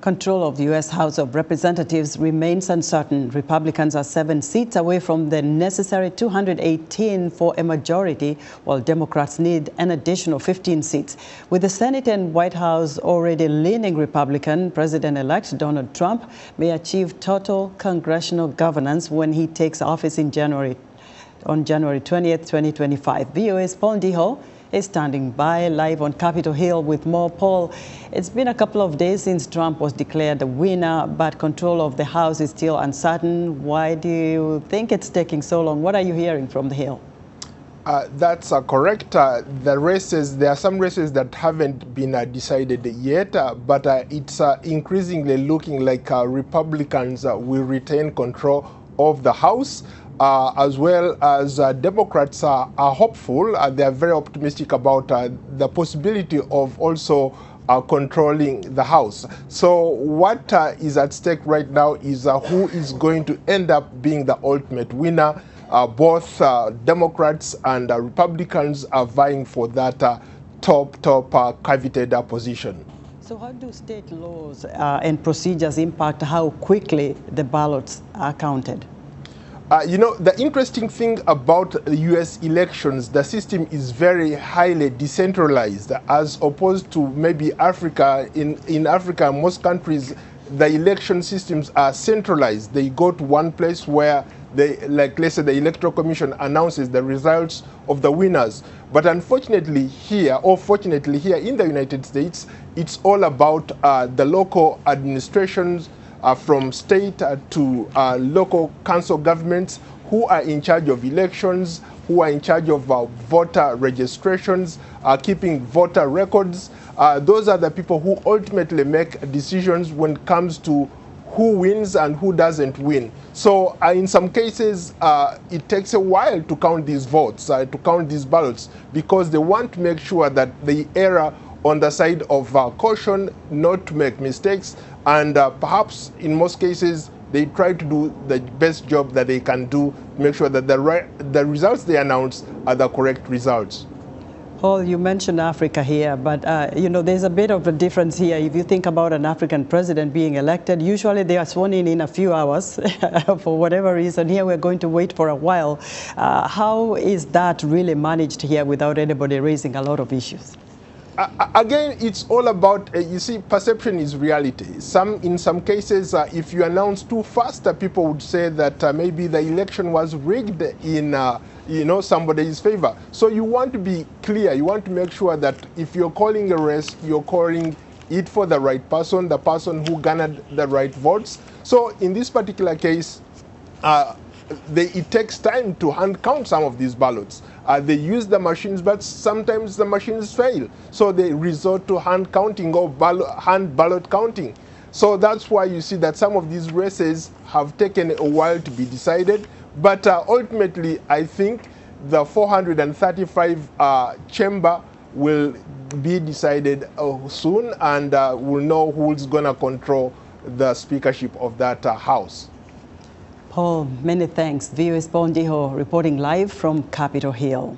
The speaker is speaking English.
Control of the U.S. House of Representatives remains uncertain. Republicans are 7 seats away from the necessary 218 for a majority, while Democrats need an additional 15 seats. With the Senate and White House already leaning Republican, President-elect Donald Trump may achieve total congressional governance when he takes office on January 20th, 2025. VOA's Paul Ndiho is standing by live on Capitol Hill with more. Paul, it's been a couple of days since Trump was declared the winner, but control of the House is still uncertain. Why do you think it's taking so long? What are you hearing from the Hill? That's correct. There are some races that haven't been decided yet, but it's increasingly looking like Republicans will retain control of the House. As well as Democrats are hopeful. They are very optimistic about the possibility of also controlling the House. So what is at stake right now is who is going to end up being the ultimate winner. Both Democrats and Republicans are vying for that top coveted position. So how do state laws and procedures impact how quickly the ballots are counted? The interesting thing about U.S. elections, the system is very highly decentralized, as opposed to maybe Africa. In Africa, most countries, the election systems are centralized. They go to one place where let's say the Electoral Commission announces the results of the winners. But unfortunately here, or fortunately here in the United States, it's all about the local administrations, from state to local council governments who are in charge of elections, who are in charge of voter registrations, keeping voter records. Those are the people who ultimately make decisions when it comes to who wins and who doesn't win. So in some cases, it takes a while to count these votes, to count these ballots, because they want to make sure that they err on the side of caution, not to make mistakes, and perhaps in most cases they try to do the best job that they can do to make sure that the results they announce are the correct results. Paul, you mentioned Africa here, but there's a bit of a difference here. If you think about an African president being elected, usually they are sworn in a few hours for whatever reason. Here we're going to wait for a while. How is that really managed here without anybody raising a lot of issues? Again, it's all about, you see, perception is reality. In some cases, if you announce too fast, people would say that maybe the election was rigged in somebody's favor. So you want to be clear. You want to make sure that if you're calling a race, you're calling it for the right person, the person who garnered the right votes. So in this particular case, it takes time to hand count some of these ballots. They use the machines, but sometimes the machines fail. So they resort to hand counting or hand ballot counting. So that's why you see that some of these races have taken a while to be decided. But ultimately, I think the 435 chamber will be decided soon, and we'll know who's going to control the speakership of that house. Paul, many thanks. VOA's Paul Ndiho reporting live from Capitol Hill.